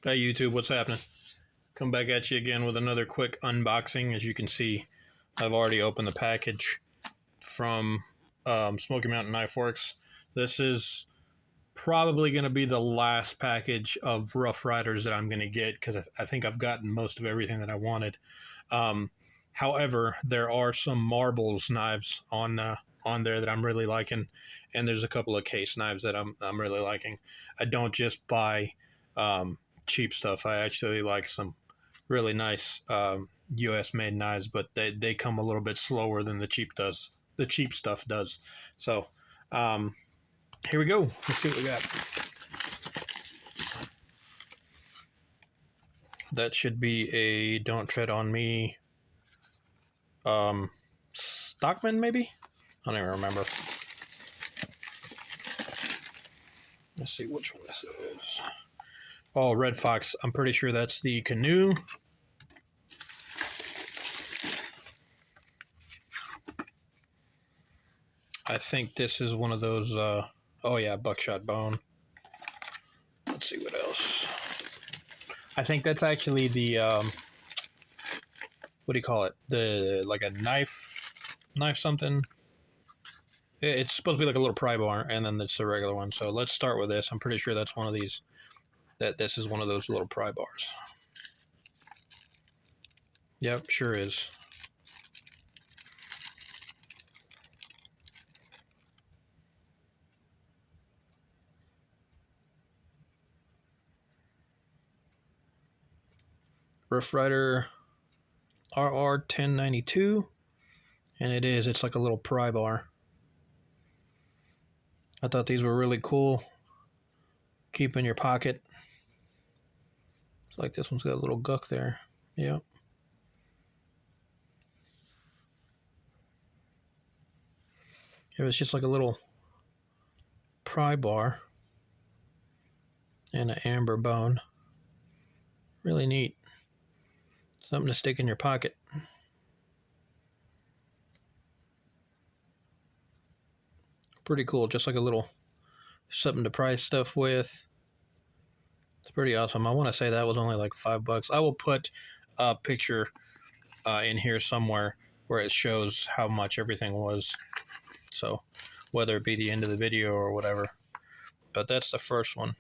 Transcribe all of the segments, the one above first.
Hey YouTube, what's happening? Come back at you again with another quick unboxing. As you can see, I've already opened the package from Smoky Mountain Knife Works. This is probably going to be the last package of Rough Riders that I'm going to get because I think I've gotten most of everything that I wanted. However, there are some marbles knives on there that I'm really liking, and there's a couple of case knives that I'm really liking. I don't just buy cheap stuff. I actually like some really nice U.S. made knives, but they come a little bit slower than the cheap does. The cheap stuff does. So here we go. Let's see what we got. That should be a Don't Tread on Me Stockman, maybe? I don't even remember. Let's see which one this is. Oh, Red Fox. I'm pretty sure that's the canoe. I think this is one of those, oh yeah, buckshot bone. Let's see what else. I think that's actually the, what do you call it? Like a knife something. It's supposed to be like a little pry bar, and then it's the regular one. So let's start with this. I'm pretty sure that's one of these. This is one of those little pry bars. Yep, sure is. Rough Ryder RR 1092, and it's like a little pry bar. I thought these were really cool. Keep in your pocket. It's like this one's got a little guck there. Yep. It was just like a little pry bar and an amber bone. Really neat. Something to stick in your pocket. Pretty cool. Just like a little something to pry stuff with. It's pretty awesome. I want to say that was only like $5. I will put a picture in here somewhere where it shows how much everything was. So whether it be the end of the video or whatever. But that's the first one.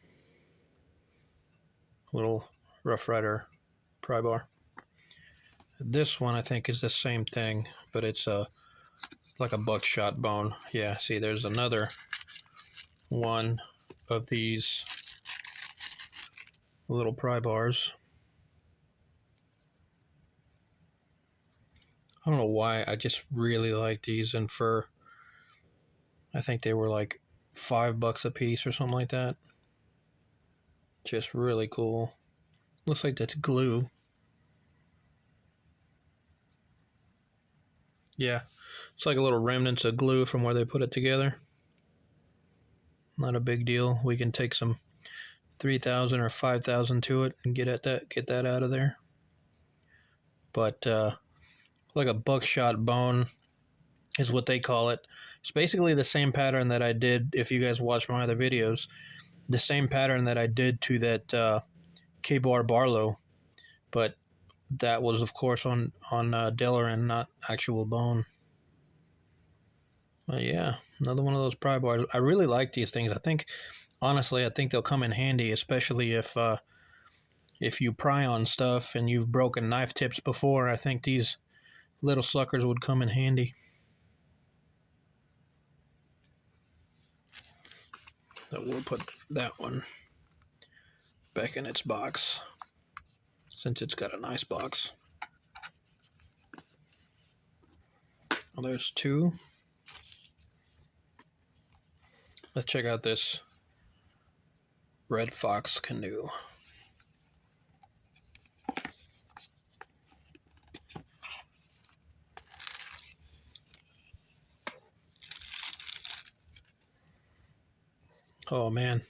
Little Rough Ryder pry bar. This one I think is the same thing, but it's like a buckshot bone. Yeah, see, there's another one of these little pry bars. I don't know why, I just really like these, and for I think they were like $5 a piece or something like that. Just really cool. Looks like that's glue. Yeah, it's like a little remnants of glue from where they put it together. Not a big deal. We can take some 3,000 or 5,000 to it and get that out of there. But like a buckshot bone is what they call it. It's basically the same pattern that I did, if you guys watch my other videos, the same pattern that I did to that K-Bar Barlow, but that was of course on Delaware, not actual bone. But yeah, another one of those pry bars. I really like these things. Honestly, I think they'll come in handy, especially if you pry on stuff and you've broken knife tips before. I think these little suckers would come in handy. So we'll put that one back in its box, since it's got a nice box. Well, there's two. Let's check out this Red Fox canoe. Oh man,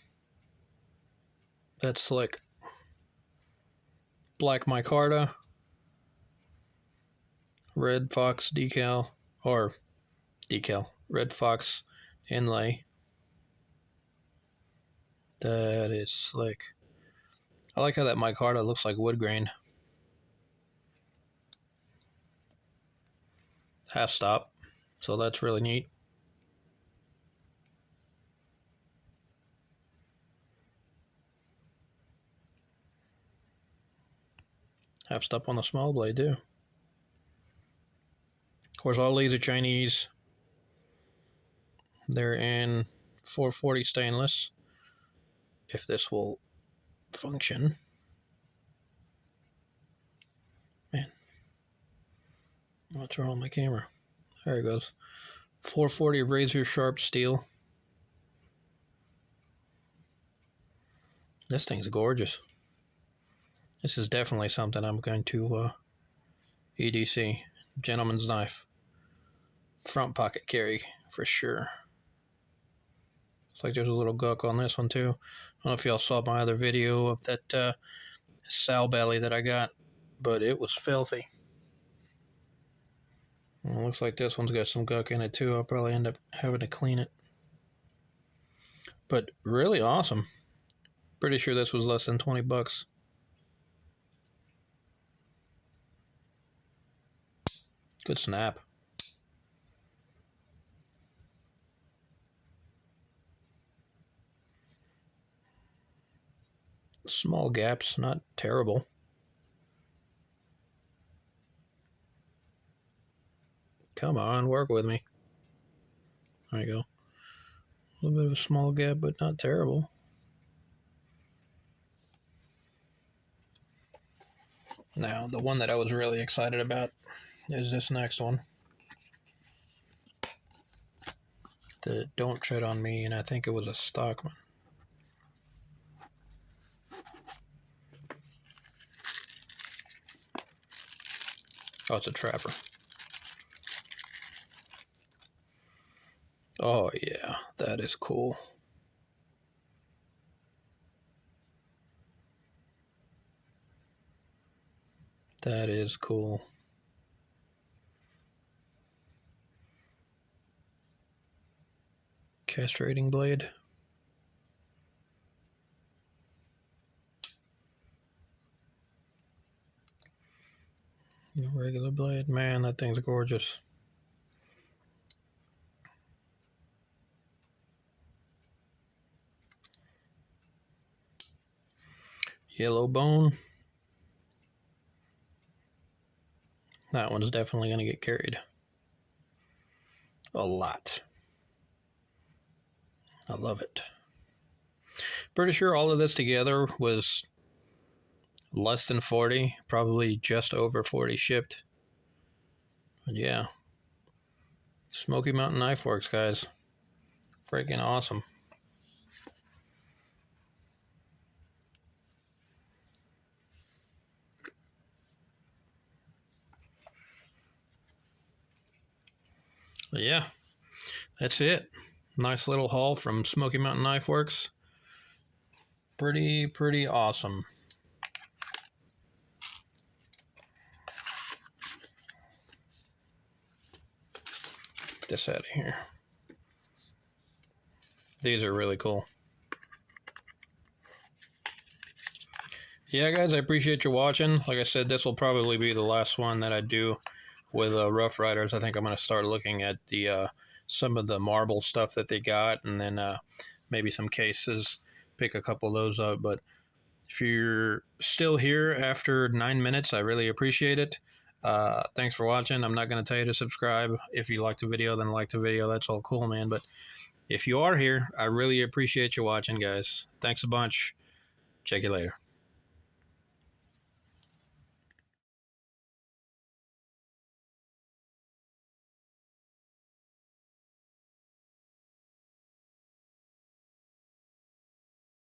that's slick. Black micarta, Red Fox decal, Red Fox inlay. That is slick. I like how that micarta looks like wood grain. Half stop, so that's really neat. Half stop on the small blade too. Of course, all these are Chinese. They're in 440 stainless. If this will function. Man, what's wrong with my camera? There it goes. 440 razor sharp steel. This thing's gorgeous. This is definitely something I'm going to EDC. Gentleman's knife. Front pocket carry for sure. Looks like there's a little gunk on this one too. I don't know if y'all saw my other video of that sow belly that I got, but it was filthy. And it looks like this one's got some gunk in it too. I'll probably end up having to clean it. But really awesome. Pretty sure this was less than 20 bucks. Good snap. Small gaps, not terrible. Come on, work with me. There you go. A little bit of a small gap, but not terrible. Now, the one that I was really excited about is this next one. The Don't Tread on Me, and I think it was a Stockman. Oh, it's a Trapper. Oh, yeah, that is cool. That is cool. Castrating blade. Regular blade. Man, that thing's gorgeous. Yellow bone. That one's definitely going to get carried. A lot. I love it. Pretty sure all of this together was less than 40, probably just over 40 shipped. But yeah. Smoky Mountain Knife Works, guys. Freaking awesome. But yeah, that's it. Nice little haul from Smoky Mountain Knife Works. Pretty awesome. Get this out of here. These are really cool. Yeah, guys, I appreciate you watching. Like I said, this will probably be the last one that I do with Rough Riders. I think I'm going to start looking at the some of the marble stuff that they got, and then maybe some cases, pick a couple of those up. But if you're still here after 9 minutes, I really appreciate it. Thanks for watching. I'm not going to tell you to subscribe. If you liked the video, then like the video. That's all cool, man. But if you are here, I really appreciate you watching, guys. Thanks a bunch. Check you later.